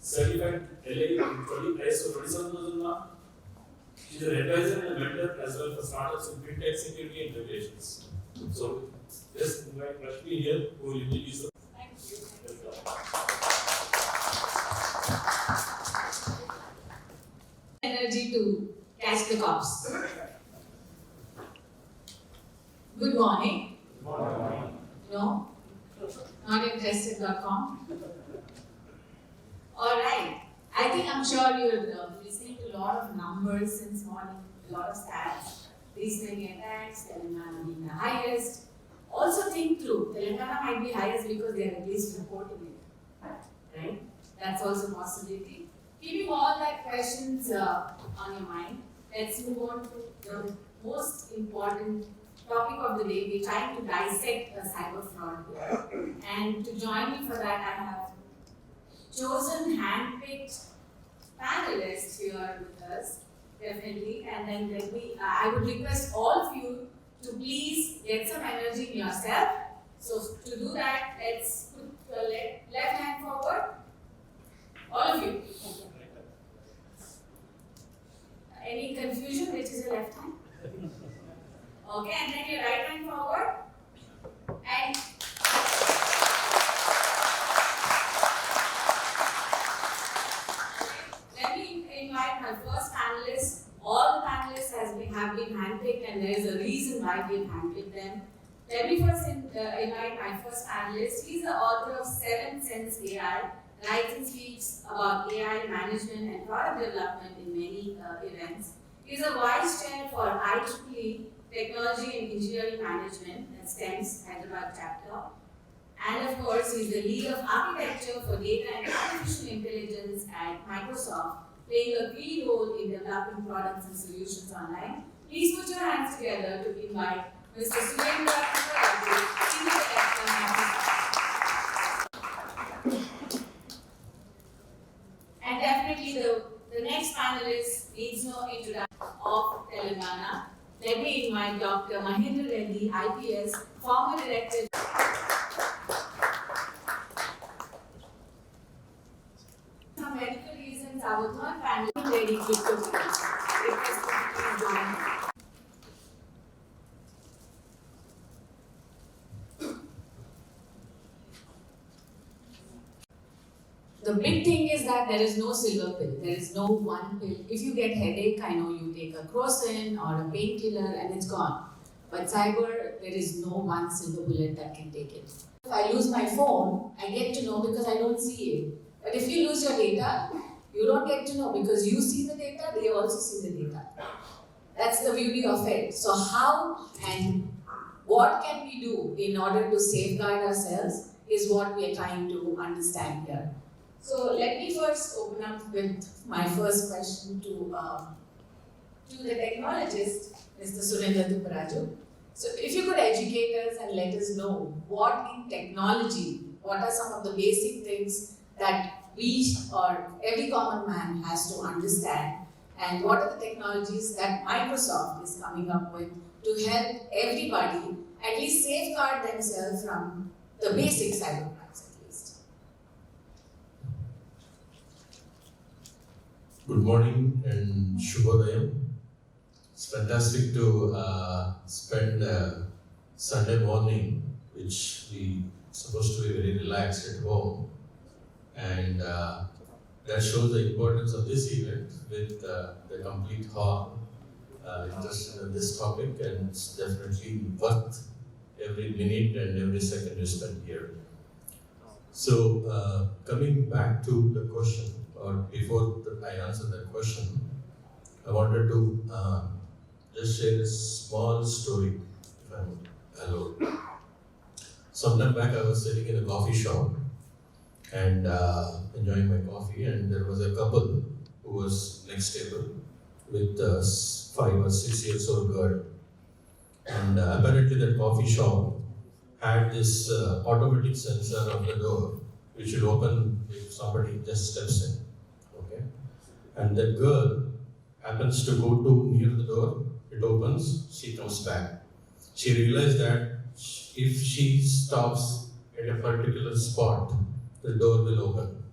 certified LA ISO 27001 mark. She is an advisor and a mentor as well for startups in fintech security and regulations. So, just invite Rashmi here who will introduce us. Thank you. Energy to catch the cops. Good morning. Good morning. No? Notinterested.com. Alright. I think I'm sure you're listening to a lot of numbers since morning, a lot of stats. These many attacks, Telangana being the highest. Also think through, Telangana might be highest because they are at least reporting it. Right? That's also a possibility. Keeping all that questions on your mind, let's move on to the most important topic of the day. We're trying to dissect a cyber fraud here. And to join me for that, I have chosen hand-picked panelists here with us, definitely. And then I would request all of you to please get some energy in yourself. So to do that, let's put your left hand forward. All of you. Any confusion? Which is your left hand? Okay, and then your right hand forward. And let me invite my first panelist. All the panelists have been handpicked, and there is a reason why we have handpicked them. Let me first invite my first panelist. He's the author of 7 Sense AI, writes and speaks about AI management and product development in many events. He's a vice chair for IEEE Technology and Engineering Management at STEM's Hyderabad chapter. And of course, he's the lead of architecture for data and artificial intelligence at Microsoft, playing a key role in developing products and solutions online. Please put your hands together to invite Mr. Surendra Raju, Senior Director at Microsoft. And definitely the next panelist needs no introduction of Telangana. Let me invite Dr. Mahendra Reddy, IPS, former director. For medical reasons, our third panelist, Lady Victor. The big thing is that there is no silver pill. There is no one pill. If you get headache, I know you take a crocin or a painkiller and it's gone. But cyber, there is no one silver bullet that can take it. If I lose my phone, I get to know because I don't see it. But if you lose your data, you don't get to know because you see the data, they also see the data. That's the beauty of it. So how and what can we do in order to safeguard ourselves is what we are trying to understand here. So let me first open up with my first question to the technologist, Mr. Surendra Raju. So if you could educate us and let us know what in technology, what are some of the basic things that we or every common man has to understand, and what are the technologies that Microsoft is coming up with to help everybody at least safeguard themselves from the basic cyber crimes at least. Good morning and Shubhodayam. It's fantastic to spend Sunday morning, which we supposed to be very relaxed at home, and that shows the importance of this event with the complete hall interested in this topic, and it's definitely worth every minute and every second you spend here. So coming back to the question, or before I answer that question, I wanted to just share a small story, if I'm allowed. Sometime back I was sitting in a coffee shop and enjoying my coffee, and there was a couple who was next table with a 5 or 6 years old girl. And apparently that coffee shop had this automatic sensor of the door which will open if somebody just steps in. Okay? And that girl happens to go to near the door, it opens, she comes back. She realized that if she stops at a particular spot, the door will open.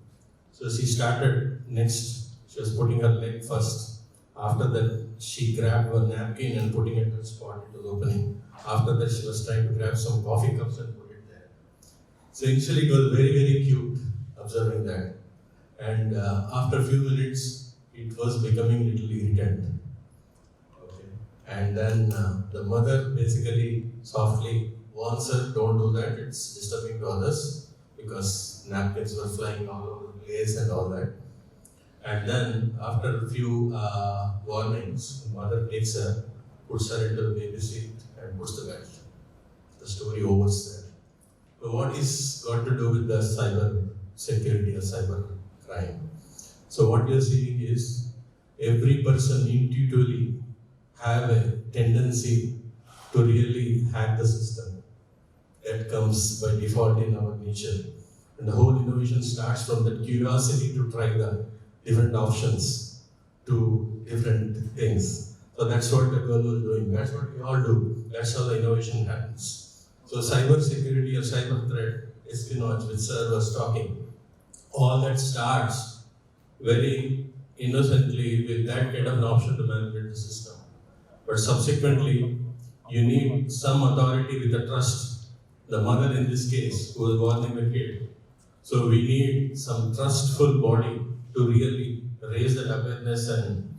So she started next, she was putting her leg first. After that, she grabbed a napkin and putting it in the spot it was opening. After that, she was trying to grab some coffee cups and put it there. So initially, it was very, very cute observing that. And after a few minutes, it was becoming little irritant. Okay. And then the mother basically softly warns her, don't do that, it's disturbing to others, because napkins were flying all over the place and all that. And then after a few warnings, the mother takes her, puts her into the baby seat and puts the belt. The story overs there. So what is got to do with the cyber security or cyber crime? So what you're seeing is every person intuitively have a tendency to really hack the system. That comes by default in our nature. And the whole innovation starts from that curiosity to try the different options to different things. So that's what the girl was doing. That's what we all do. That's how the innovation happens. So cyber security or cyber threat, espionage, which sir was talking, all that starts very innocently with that kind of an option to manipulate the system. But subsequently, you need some authority with a trust. The mother in this case, who was warning the kid. So we need some trustful body to really raise that awareness and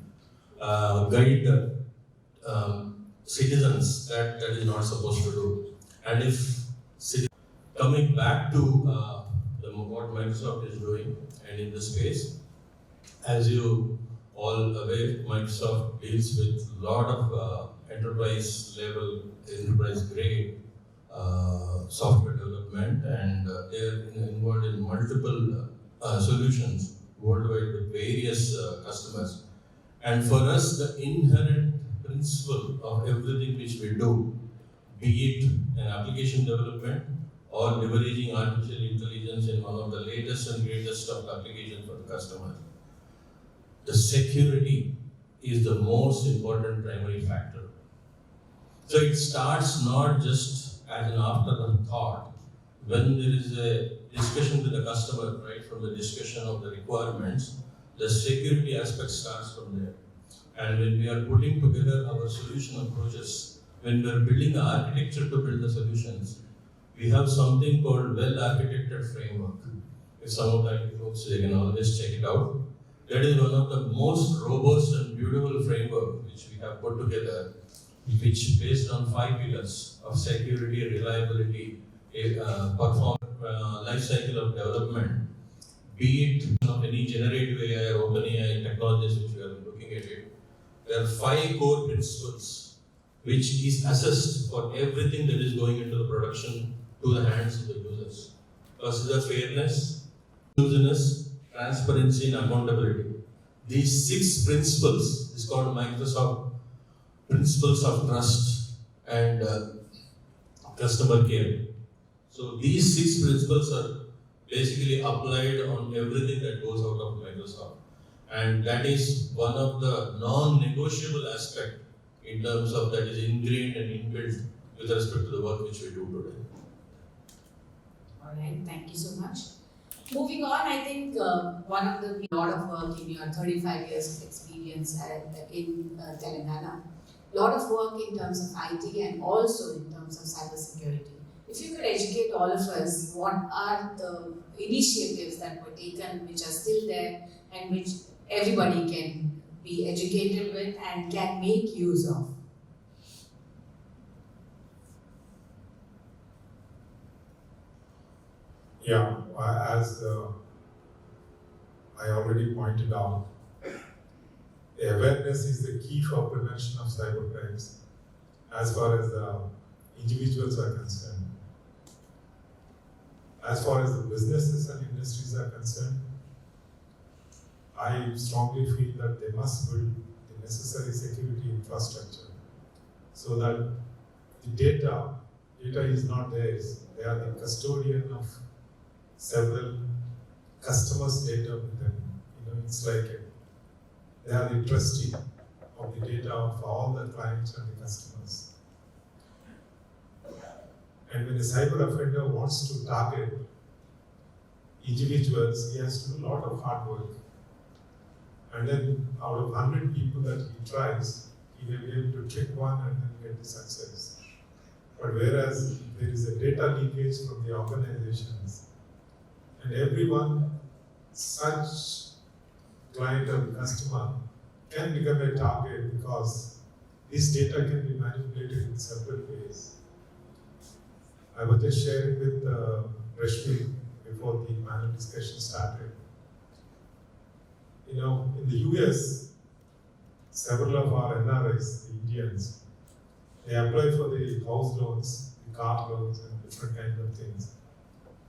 guide the citizens that is not supposed to do. And if coming back to what Microsoft is doing and in the space, as you all aware, Microsoft deals with a lot of enterprise level, enterprise grade software development, and they're involved in multiple solutions worldwide with various customers. And for us, the inherent principle of everything which we do, be it an application development or leveraging artificial intelligence in one of the latest and greatest of applications for the customer, the security is the most important primary factor. So it starts not just as an afterthought. When there is a discussion with the customer, right from the discussion of the requirements, the security aspect starts from there. And when we are putting together our solution approaches, when we are building the architecture to build the solutions, we have something called well-architected framework. If some of the IT folks, they can always check it out. That is one of the most robust and beautiful framework which we have put together, which is based on 5 pillars of security, reliability, performance, life cycle of development, be it of any generative AI or OpenAI technologies which we are looking at it. There are 5 core principles which is assessed for everything that is going into the production to the hands of the users. First is the fairness, inclusiveness, transparency and accountability. These 6 principles is called Microsoft principles of trust and customer care. So these 6 principles are basically applied on everything that goes out of Microsoft. And that is one of the non-negotiable aspect in terms of that is ingrained and inbuilt with respect to the work which we do today. All right, thank you so much. Moving on, I think one of the lot of work in your 35 years of experience in Telangana, lot of work in terms of IT and also in terms of cybersecurity. If you could educate all of us, what are the initiatives that were taken which are still there and which everybody can be educated with and can make use of? Yeah, as I already pointed out, awareness is the key for prevention of cybercrimes as far as the individuals are concerned. As far as the businesses and industries are concerned, I strongly feel that they must build the necessary security infrastructure so that the data is not theirs. They are the custodian of several customers' data with them. It's like they are the trustee of the data of all the clients and the customers. And when a cyber offender wants to target individuals, he has to do a lot of hard work. And then out of 100 people that he tries, he may be able to trick one and then get the success. But whereas there is a data leakage from the organizations, and everyone, such client or customer, can become a target because this data can be manipulated in several ways. I was just sharing with Rashmi before the panel discussion started. You know, in the US, several of our NRIs, the Indians, they apply for the house loans, the car loans, and different kinds of things.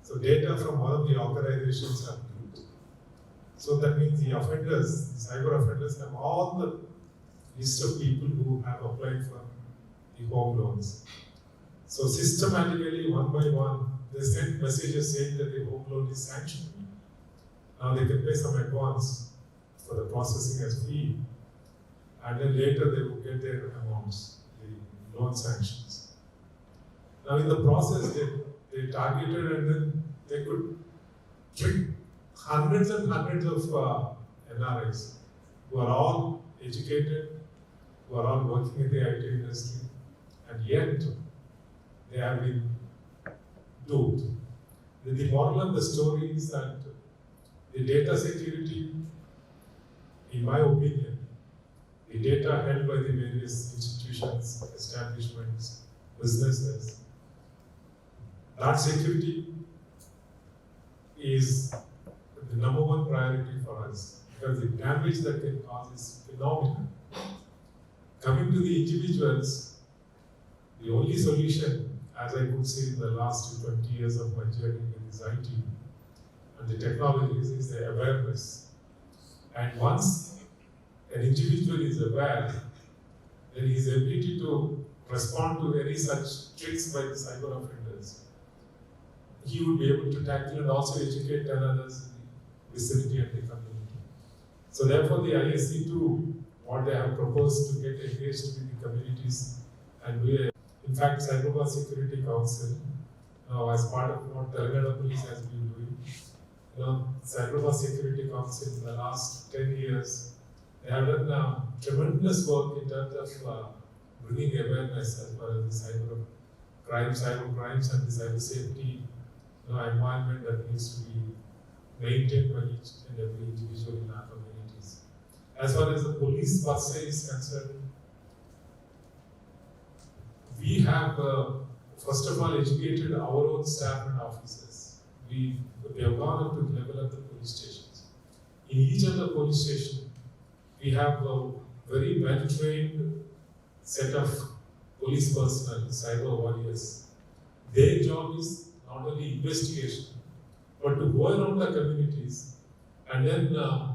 So data from one of the organizations are leaked. So that means the offenders, the cyber offenders, have all the list of people who have applied for the home loans. So systematically, one by one, they send messages saying that the home loan is sanctioned. Now they can pay some advance for the processing as fee, and then later they will get their amounts, the loan sanctions. Now in the process, they targeted and then they could trick hundreds and hundreds of NRIs who are all educated, who are all working in the IT industry, and yet they have been duped. The moral of the story is that the data security, in my opinion, the data held by the various institutions, establishments, businesses, that security is the number one priority for us because the damage that can cause is phenomenal. Coming to the individuals, the only solution, as I could see in the last 20 years of my journey in this IT and the technologies, is the awareness. And once an individual is aware, then his ability to respond to any such tricks by the cyber offenders, he would be able to tackle and also educate 10 others in the vicinity and the community. So therefore the ISC2, what they have proposed to get engaged with the communities and do in fact, Cyber Security Council, as part of what Telangana Police has been doing, Cyber Security Council in the last 10 years, they have done tremendous work in terms of bringing awareness as far as the cyber crimes and the cyber safety environment that needs to be maintained by each and every individual in our communities. As far as the police per se is concerned, we have, first of all, educated our own staff and officers. We have gone up to the level of the police stations. In each of the police stations, we have a very well-trained set of police personnel, cyber warriors. Their job is not only investigation, but to go around the communities and then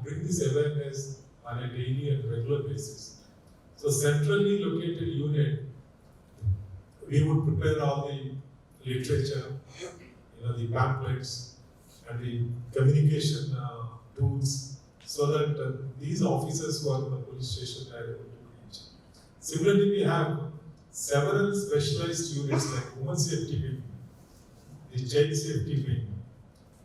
bring this awareness on a daily and regular basis. So centrally located unit, we would prepare all the literature, the pamphlets, and the communication tools, so that these officers who are in the police station are able to reach. Similarly, we have several specialized units like women safety wing, the child safety wing.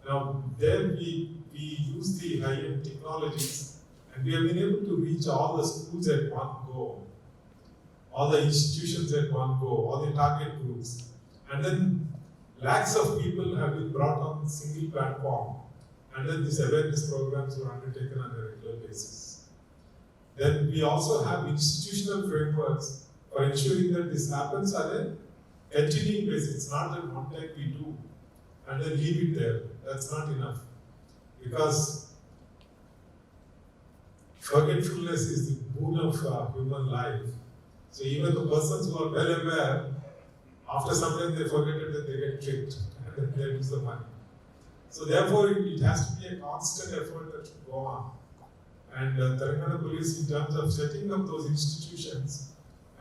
Now, there we use the high-end technologies, and we have been able to reach all the schools at one go, all the institutions at one go, all the target groups. And then lakhs of people have been brought on a single platform. And then these awareness programs were undertaken on a regular basis. Then we also have institutional frameworks for ensuring that this happens on a continuing basis. It's not that one time we do and then leave it there. That's not enough. Because forgetfulness is the boon of human life. So even the persons who are well aware, after some time they forget it and they get tricked and then they lose the money. So therefore it has to be a constant effort that should go on. And Telangana Police, in terms of setting up those institutions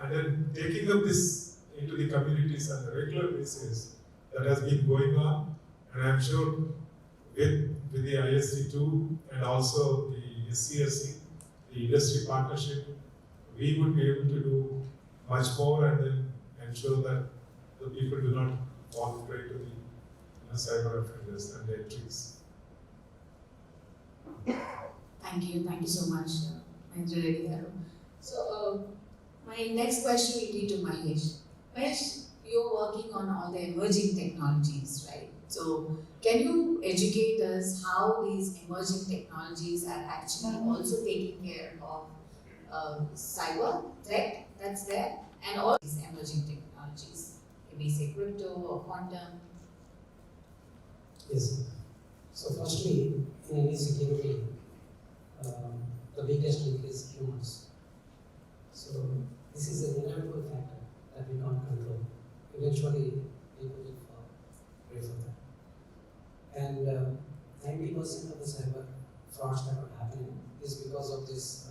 and then taking up this into the communities on a regular basis, that has been going on. And I'm sure with the ISC2 and also the SCSC, the industry partnership, we would be able to do much more and then ensure that the people do not fall prey to the cyber offenders and their tricks. Thank you so much, Mahendra Reddy Garu. So, my next question will be to Mahesh. Mahesh, you're working on all the emerging technologies, right? So, can you educate us how these emerging technologies are actually also taking care of cyber threat that's there, and all these emerging technologies, maybe say crypto or quantum? Yes. So firstly, in any security, the biggest link is humans. So this is an inevitable factor that we can't control. Eventually, people will fall prey for that. And 90% of the cyber frauds that are happening is because of this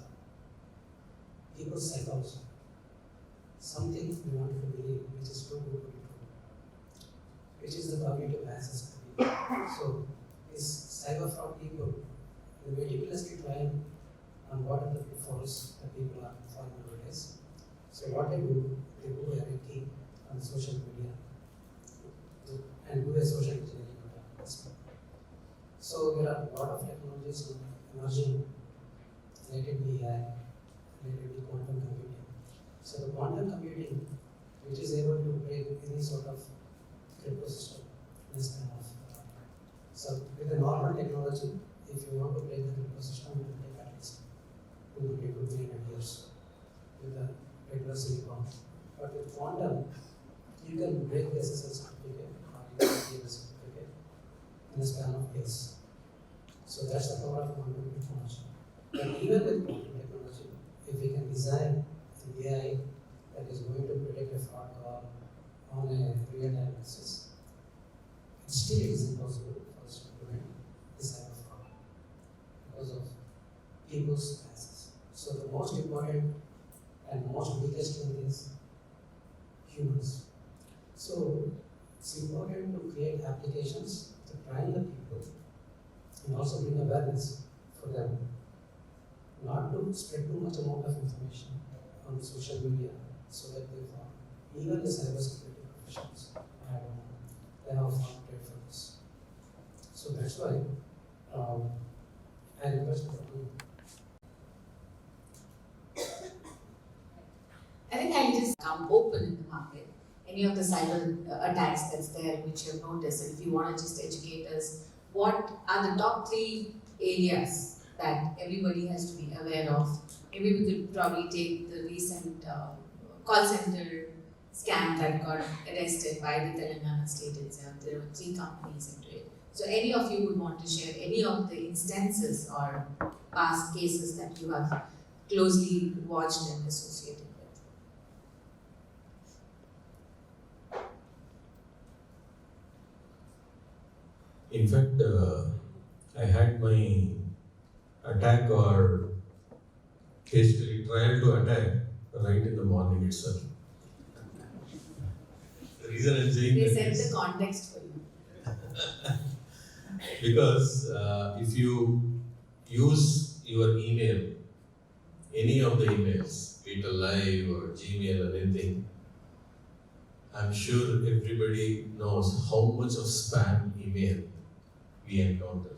people's psychology. Something we want to believe which is too good to be true, which is the cognitive access to people. So these cyber fraud people, they meticulously try on what are the pitfalls that people are falling nowadays. So what they do a key on social media and do a social engineering on that. So there are a lot of technologies emerging, let it be AI, let it be quantum computing. So the quantum computing, which is able to break any sort of crypto system, this kind of. So with the normal technology, if you want to break the crypto system, it will take at least 200 to 300 years with the regular silicon. But with quantum, you can break the SSL certificate or you can break the certificate in a span of days. So that's the power of quantum technology. And even with quantum technology, if we can design an AI that is going to predict a fraud call on a real-time basis, still it is impossible for us to prevent this type of fraud because of people's biases. So the most important and most biggest thing is humans. So it's important to create applications to train the people and also bring awareness for them, not to spread too much amount of information on social media so that they fall. Even the cybersecurity professionals, I don't know, they have found trade for this. So that's why I request for I think I'll just come open in the market. Any of the cyber attacks that's there, which you've noticed, and if you want to just educate us, what are the top 3 areas that everybody has to be aware of? Maybe we could probably take the recent call center scam that got arrested by the Telangana state itself. There were 3 companies into it. So any of you would want to share any of the instances or past cases that you have closely watched and associated with? In fact, I had my attack or basically trial to attack right in the morning itself. The reason I'm saying They that set is the context for you. because if you use your email, any of the emails, be it a live or Gmail or anything, I'm sure everybody knows how much of spam email we encounter.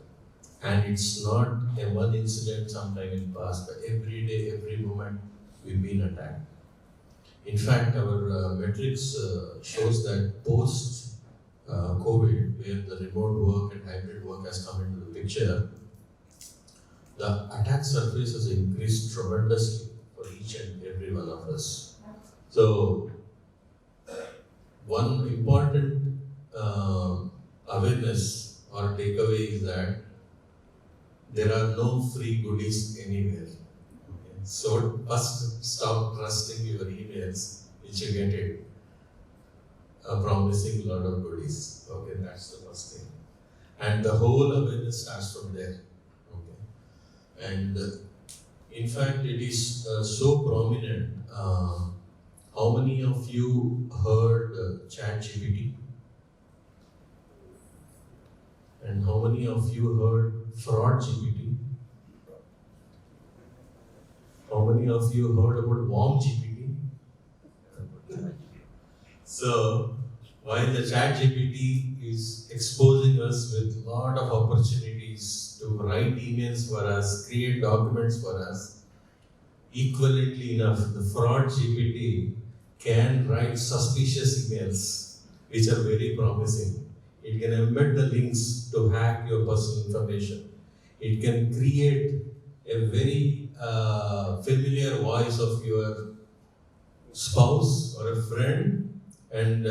And it's not a one incident sometime in past, but every day, every moment we've been attacked. In fact, our metrics shows that post COVID, where the remote work and hybrid work has come into the picture, the attack surface has increased tremendously for each and every one of us. So, one important awareness or takeaway is that there are no free goodies anywhere. Okay? So first stop trusting your emails which you get it promising a lot of goodies. Okay, that's the first thing. And the whole awareness starts from there. Okay. And in fact it is so prominent. How many of you heard ChatGPT? And how many of you heard Fraud GPT? How many of you heard about Warm GPT? So, while the ChatGPT is exposing us with a lot of opportunities to write emails for us, create documents for us. Equivalently enough, the fraud GPT can write suspicious emails, which are very promising. It can embed the links to hack your personal information. It can create a very familiar voice of your spouse or a friend and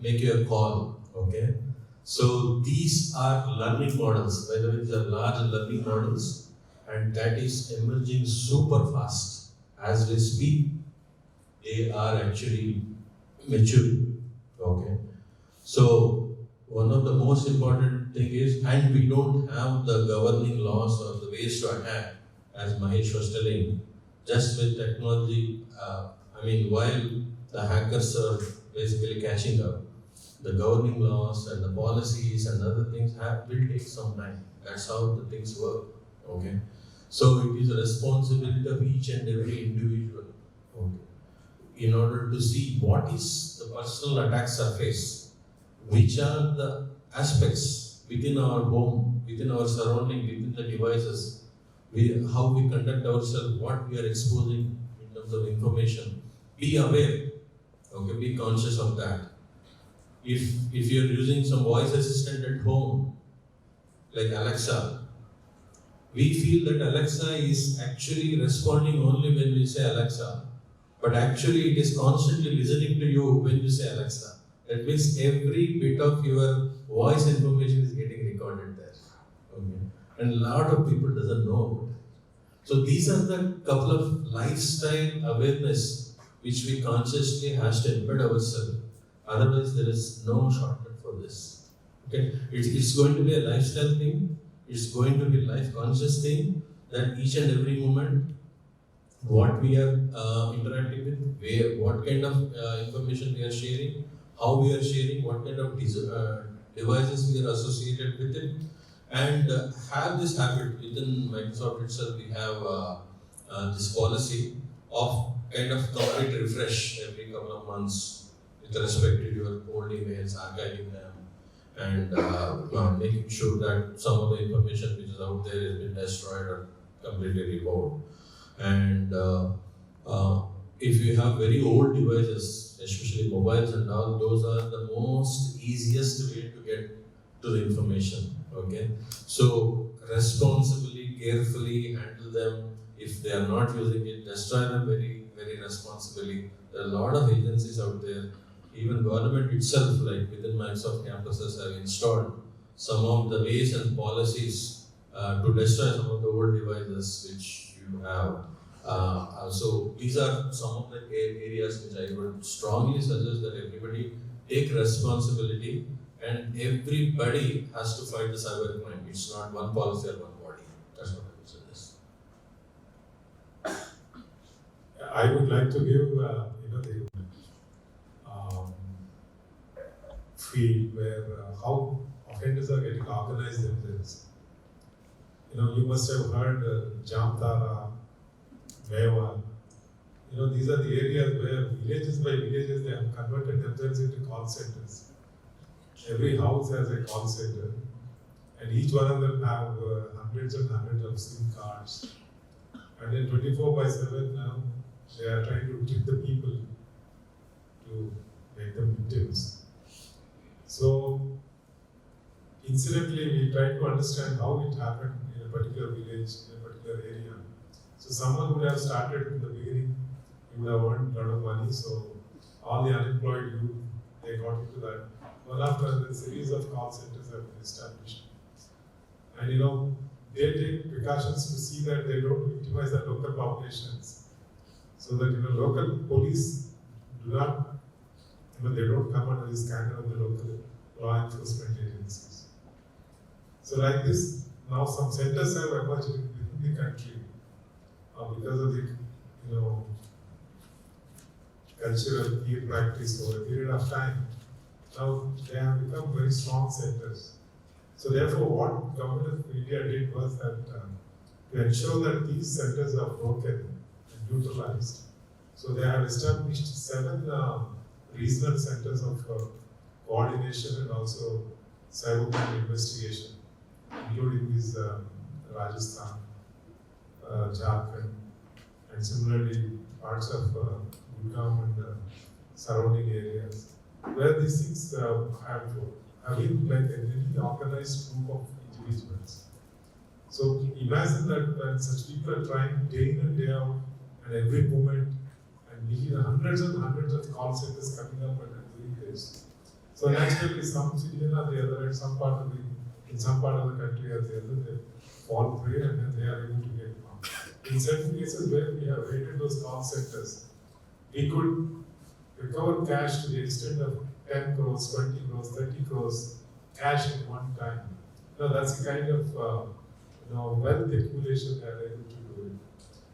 make you a call, okay? So these are learning models, by the way, these are large learning models, and that is emerging super fast. As we speak, they are actually maturing, okay? So one of the most important thing is, and we don't have the governing laws or the ways to attack, as Mahesh was telling, just with technology, while the hackers are basically catching up, the governing laws and the policies and other things will take some time. That's how the things work, okay? So it is a responsibility of each and every individual, okay, in order to see what is the personal attack surface, which are the aspects within our home, within our surrounding, within the devices, how we conduct ourselves, what we are exposing in terms of information. Be aware, okay, be conscious of that. If you're using some voice assistant at home, like Alexa, we feel that Alexa is actually responding only when we say Alexa, but actually it is constantly listening to you when you say Alexa. That means every bit of your voice information is getting recorded there, okay? And a lot of people doesn't know about it. So these are the couple of lifestyle awareness which we consciously has to embed ourselves. Otherwise, there is no shortcut for this. Okay, it's going to be a lifestyle thing. It's going to be life conscious thing, that each and every moment, what we are interacting with, what kind of information we are sharing, how we are sharing, what kind of devices we are associated with it, and have this habit within Microsoft itself. We have this policy of kind of complete refresh every couple of months with respect to your old emails, archiving them, and making sure that some of the information which is out there has been destroyed or completely removed. And if you have very old devices, especially mobiles and all, those are the most easiest way to get to the information, okay? So responsibly, carefully handle them. If they are not using it, destroy them very, very responsibly. There are a lot of agencies out there, even government itself, like within Microsoft campuses, have installed some of the ways and policies to destroy some of the old devices which you have. So these are some of the areas which I would strongly suggest that everybody take responsibility, and everybody has to fight the cybercrime. It's not one policy or one body. That's what I would suggest. I would like to give the field where how offenders are getting organized themselves. You must have heard Jamtara, Meva. These are the areas where villages by villages they have converted themselves into call centers. Every house has a call center, and each one of them have hundreds and hundreds of SIM cards. And then 24/7 now, they are trying to trick the people to make them victims. So, incidentally, we try to understand how it happened in a particular village, in a particular area. So, someone would have started in the beginning, he would have earned a lot of money, so all the unemployed youth, they got into that. One after another, series of call centers have been established. And they take precautions to see that they don't victimize the local populations. So that local police do not, they don't come under the scanner of the local law enforcement agencies. So like this, now some centers have emerged in the country because of the cultural peer practice over a period of time. Now they have become very strong centers. So therefore, what government of India did was that to ensure that these centers are broken and neutralized. So they have established 7 regional centers of coordination and also cybercrime investigation, including this Rajasthan, Jharkhand, and similarly parts of Gurgaon and surrounding areas, where these things have been like a really organized group of individuals. So imagine that when such people are trying day in and day out, and every moment, and we hear hundreds and hundreds of call centers coming up and doing this. So naturally, some citizen or the other, in some part of the country or the other, they fall prey and then they are able to get harmed. In certain cases where we have raided those call centers, we could recover cash to the extent of 10 crores, 20 crores, 30 crores cash at one time. Now that's the kind of wealth accumulation they are able to do it.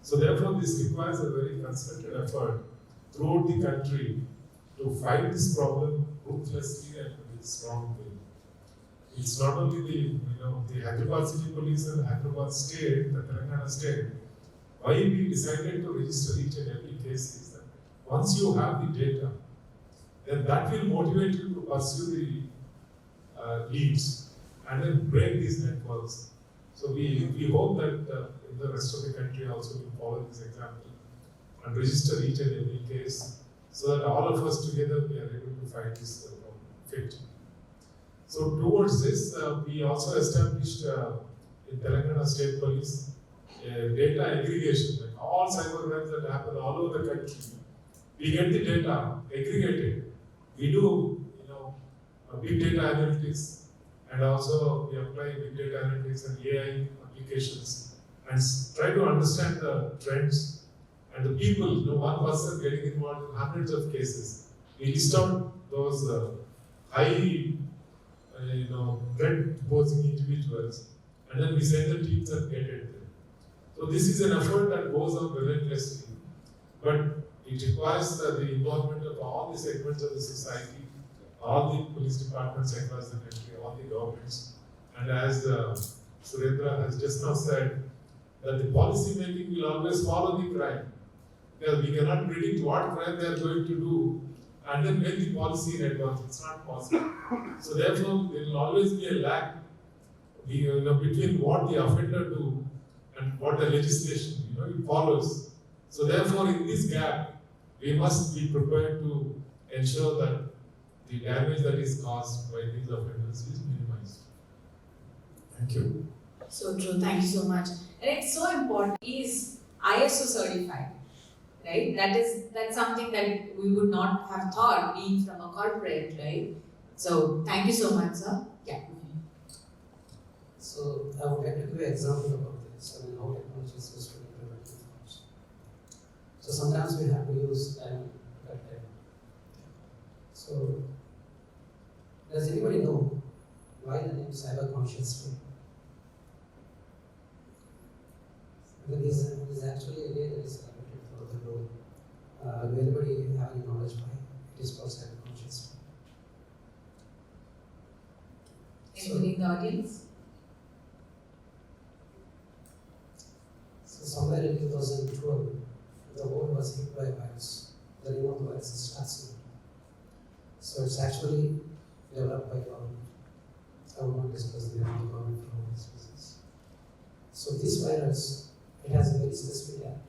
So therefore, this requires a very concerted effort throughout the country to fight this problem ruthlessly and with strong will. It's not only the Hyderabad City Police and Hyderabad State, the Telangana State. Why we decided to register each and every case is that once you have the data, then that will motivate you to pursue the leads and then break these networks. So we hope that in the rest of the country also will follow this example and register each and every case so that all of us together we are able to fight this problem fit. So towards this, we also established in Telangana State Police data aggregation, like all cyber crimes that happen all over the country. We get the data aggregated. We do, big data analytics, and also we apply big data analytics and AI applications and try to understand the trends and the people. One person getting involved in hundreds of cases. We list out those high, threat posing individuals, and then we send the teams and get it. So this is an effort that goes on relentlessly, but it requires the involvement of all the segments of the society, all the police departments across the country, all the governments, and as Surendra has just now said, that the policy making will always follow the crime. Because we cannot predict what crime they are going to do and then make the policy in advance. It's not possible. So therefore, there will always be a lag between what the offender do and what the legislation it follows. So therefore, in this gap, we must be prepared to ensure that the damage that is caused by these offenders is minimized. Thank you. So true, thank you so much. And it's so important, is ISO certified, right? That's something that we would not have thought being from a corporate, right? So thank you so much, sir. Yeah. So I would like to give an example about this. How technology is used to implement information. So sometimes we have to use time to cut time. So does anybody know why the name cyber conscious day? Because this is actually a day that is celebrated for the globe. Do anybody have any knowledge why it is called cyber conscious day? Anybody in the audience? So somewhere in 2012, the world was hit by a virus. The name of the virus is Dissecting. So it's actually developed by government. I will not discuss the name of the government for all these reasons. So this virus, it has a very specific app.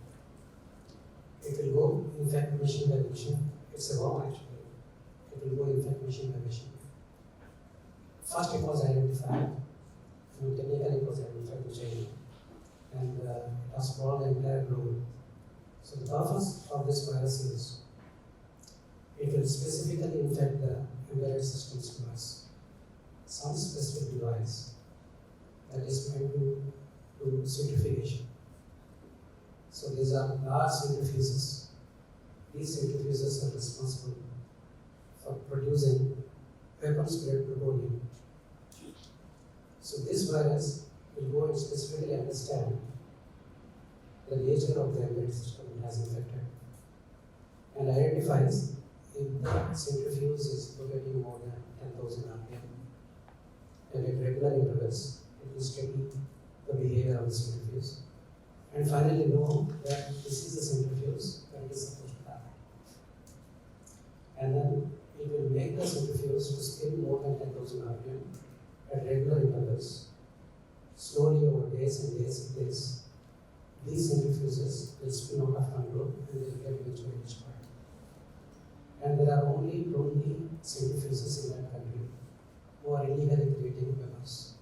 It will go infect machine by machine. It's a worm actually. It will go infect machine by machine. First it was identified, and technically it was identified in China. And it has crawled the entire globe. So the purpose of this virus is, it will specifically infect the embedded systems device. Some specific device that is meant to do centrifugation. So these are large centrifuges. These centrifuges are responsible for producing weapons-grade plutonium. So this virus will go and specifically understand the nature of the embedded system it has infected and identifies if the centrifuge is rotating more than 10,000 RPM. And at regular intervals, it will study the behavior of the centrifuge and finally know that this is the centrifuge that it is supposed to happen. And then it will make the centrifuge to spin more than 10,000 RPM at regular intervals, slowly over days and days and days, these centrifuges will spin out of control and they will get eventually destroyed. And there are only 20 centrifuges in that country who are illegally creating weapons.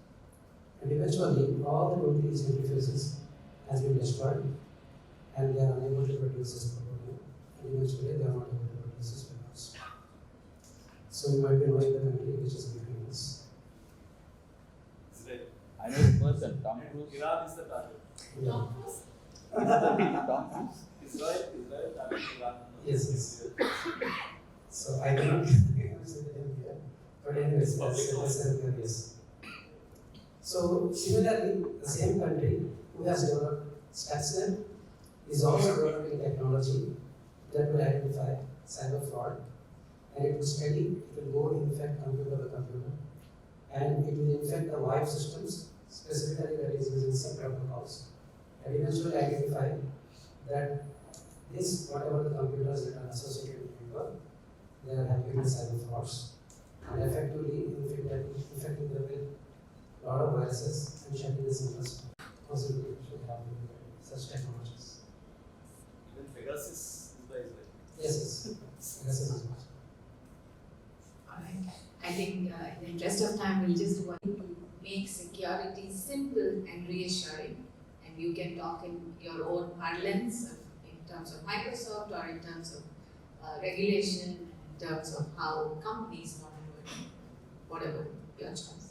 And eventually, all the 20 centrifuges has been destroyed and they are unable to produce this program. And eventually, they are not able to produce this weapons. So you might be knowing the country which is behind this. I know the person, Tom Cruise. Iran is the target. Yeah. Tom Cruise? Tom Cruise. Israel target Iran. Yes. So I cannot say the name here. But anyways, yes. So similarly, the same country who has developed Stuxnet is also developing technology that will identify cyber fraud, and it will study, it will go infect computer by computer, and it will infect the VoIP systems, specifically that is using SIP protocols, and eventually identify that this, whatever the computers that are associated with people, they are having cyber frauds, and effectively infecting them with a lot of viruses and shedding the simplest possibility should have such technologies. Even Pegasus is by Israel. Yes. Pegasus is possible. Alright. I think in the interest of time, we'll just want to make security simple and reassuring. And you can talk in your own parlance in terms of Microsoft or in terms of regulation, in terms of how companies want to do it, whatever your choice.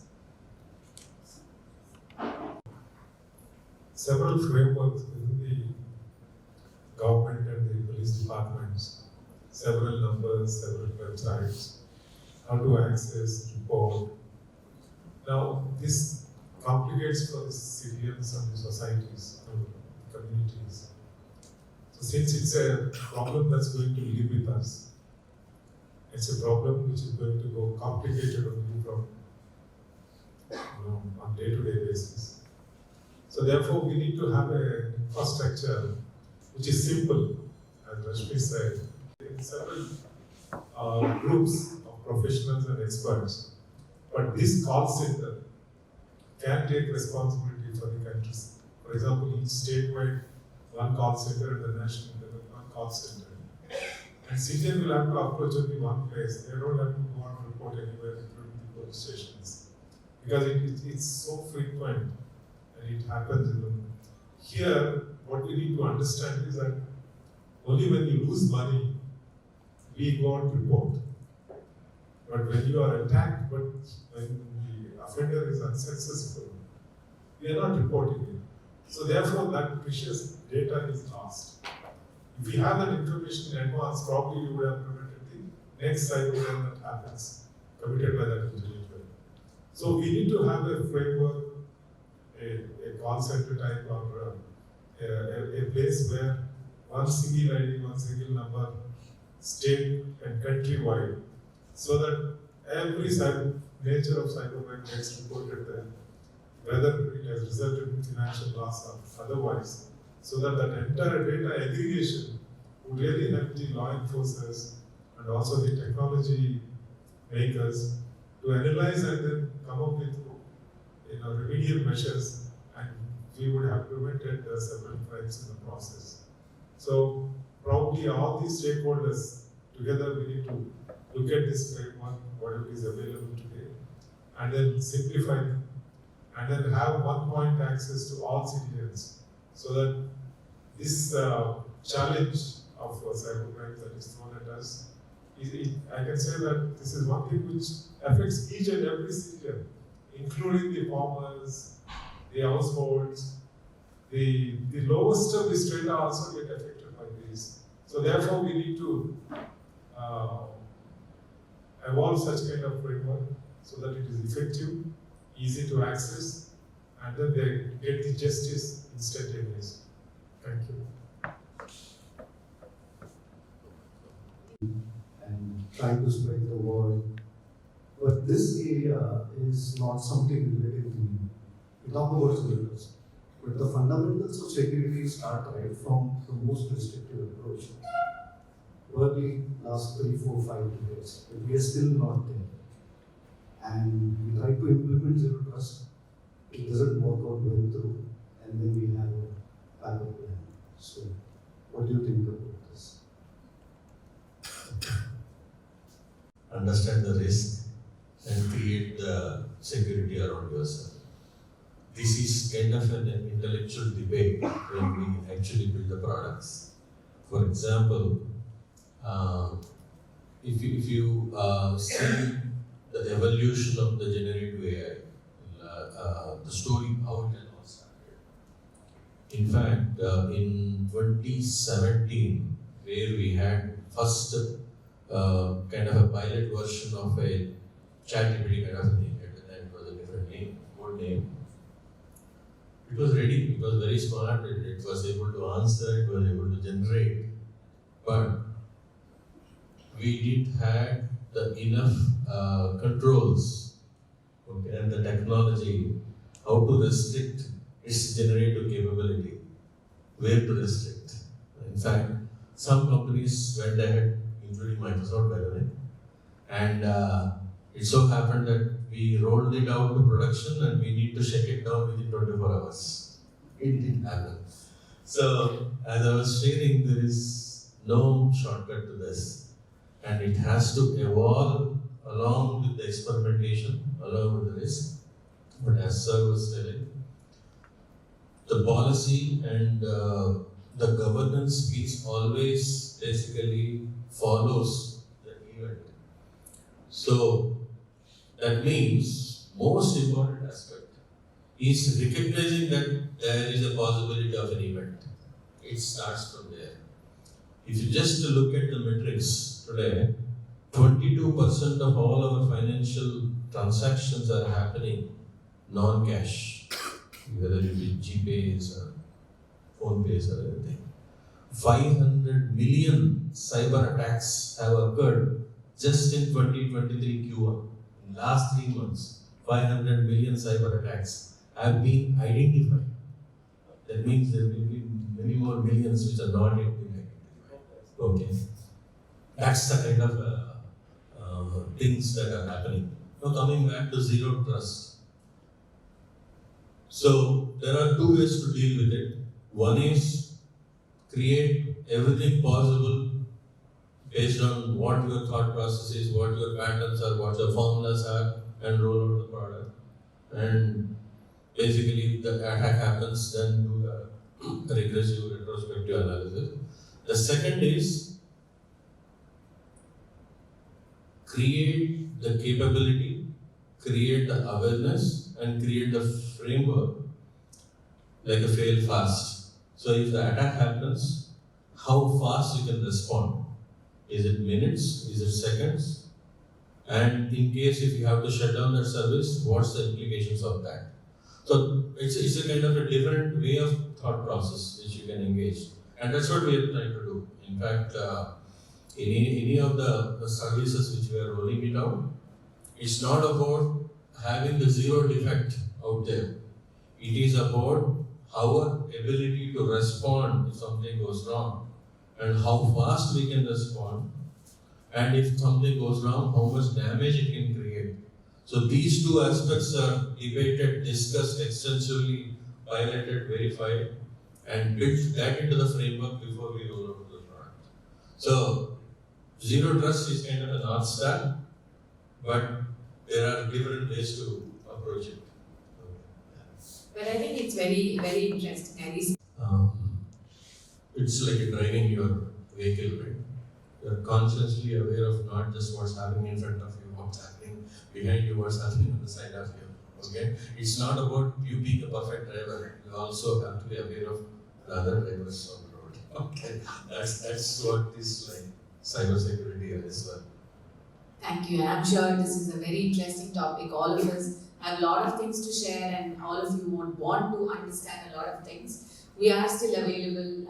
Several frameworks within the government and the police departments, several numbers, several websites, how to access, report. Now, this complicates for the civilians and the societies and the communities. So since it's a problem that's going to live with us, it's a problem which is going to go complicated only from on day-to-day basis. So therefore, we need to have an infrastructure which is simple, as Rashmi said, in several groups of professionals and experts. But this call center can take responsibility for the countries. For example, each state might one call center at the national level, one call center. And citizen will have to approach only one place. They don't have to go and report anywhere, including the police stations. Because it's so frequent and it happens. Here, what we need to understand is that only when you lose money, we go and report. But when you are attacked, but when the offender is unsuccessful, we are not reporting it. So therefore, that precious data is lost. If we have that information in advance, probably we would have prevented the next cyber crime that happens, committed by that individual. So we need to have a framework, a call center type, or a place where one single ID, one single number, state and countrywide, so that every nature of cybercrime gets reported there, whether it has resulted in financial loss or otherwise, so that that entire data aggregation would really help the law enforcers and also the technology makers to analyze and then come up with remedial measures, and we would have prevented several crimes in the process. So probably all these stakeholders together, we need to look at this framework, whatever is available today, and then simplify them, and then have one-point access to all citizens, so that this challenge of cybercrime that is thrown at us, I can say that this is one thing which affects each and every citizen, including the farmers, the households, the lowest of the strata also get affected by this. So therefore, we need to evolve such kind of framework so that it is effective, easy to access, and then they get the justice instantaneously. Thank you. And trying to spread the word. But this area is not something related to me. We talk about securities, but the fundamentals of security start right from the most restrictive approach. Probably last 3, 4, 5 years, but we are still not there. and we try to implement zero trust. It doesn't work out well through, and then we have a backup plan. So, what do you think about this? Understand the risk and create the security around yourself. This is kind of an intellectual debate when we actually build the products. For example, if you see the evolution of the generative AI, the story how it has all started. In fact, in 2017, where we had first kind of a pilot version of a ChatGPT kind of a thing, at the time it was a different name, old name. It was ready, it was very smart, it was able to answer, it was able to generate, but we didn't have the enough controls, okay, and the technology, how to restrict its generative capability, where to restrict. In fact, some companies went ahead, including Microsoft by the way, and it so happened that we rolled it out to production and we need to shut it down within 24 hours. It didn't happen. So, as I was sharing, there is no shortcut to this, and it has to evolve along with the experimentation, along with the risk. But as Sir was telling, the policy and the governance piece always basically follows the event. So that means most important aspect is recognizing that there is a possibility of an event. It starts from there. If you just look at the metrics today, 22% of all our financial transactions are happening non-cash, whether it be GPays or phone pays or anything. 500 million cyber attacks have occurred just in 2023 Q1. In last 3 months, 500 million cyber attacks have been identified. That means there will be many more millions which are not yet been identified. Okay. That's the kind of things that are happening. Now coming back to zero trust. So there are two ways to deal with it. One is create everything possible based on what your thought process is, what your patterns are, what your formulas are, and roll out the product. And basically, if the attack happens, then do a regressive retrospective analysis. The second is create the capability, create the awareness, and create the framework like a fail fast. So if the attack happens, how fast you can respond. Is it minutes? Is it seconds? And in case if you have to shut down that service, what's the implications of that? So it's a kind of a different way of thought process which you can engage. And that's what we are trying to do. In fact, any of the services which we are rolling it out, it's not about having the zero defect out there. It is about our ability to respond if something goes wrong and how fast we can respond, and if something goes wrong, how much damage it can create. So these two aspects are debated, discussed extensively, piloted, verified, and built that into the framework before we roll out the product. So zero trust is kind of a North Star, but there are different ways to approach it. But I think it's very, very interesting. It's like driving your vehicle, right? You're consciously aware of not just what's happening in front of you, what's happening behind you, what's happening on the side of you. Okay? It's not about you being a perfect driver. You also have to be aware of the other drivers on the road. Okay? That's what this like cybersecurity is. Thank you, and I'm sure this is a very interesting topic. All of us have a lot of things to share, and all of you would want to understand a lot of things. We are still available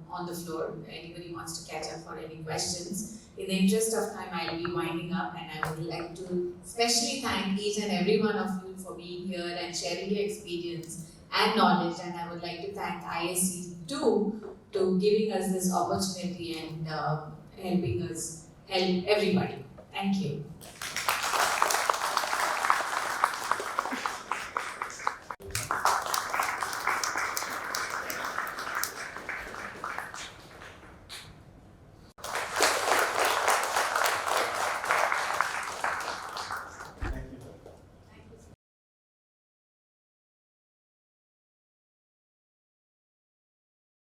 on the floor. If anybody wants to catch up for any questions. In the interest of time, I'll be winding up, and I would like to especially thank each and every one of you for being here and sharing your experience and knowledge. And I would like to thank ISC too to giving us this opportunity and helping us help everybody. Thank you.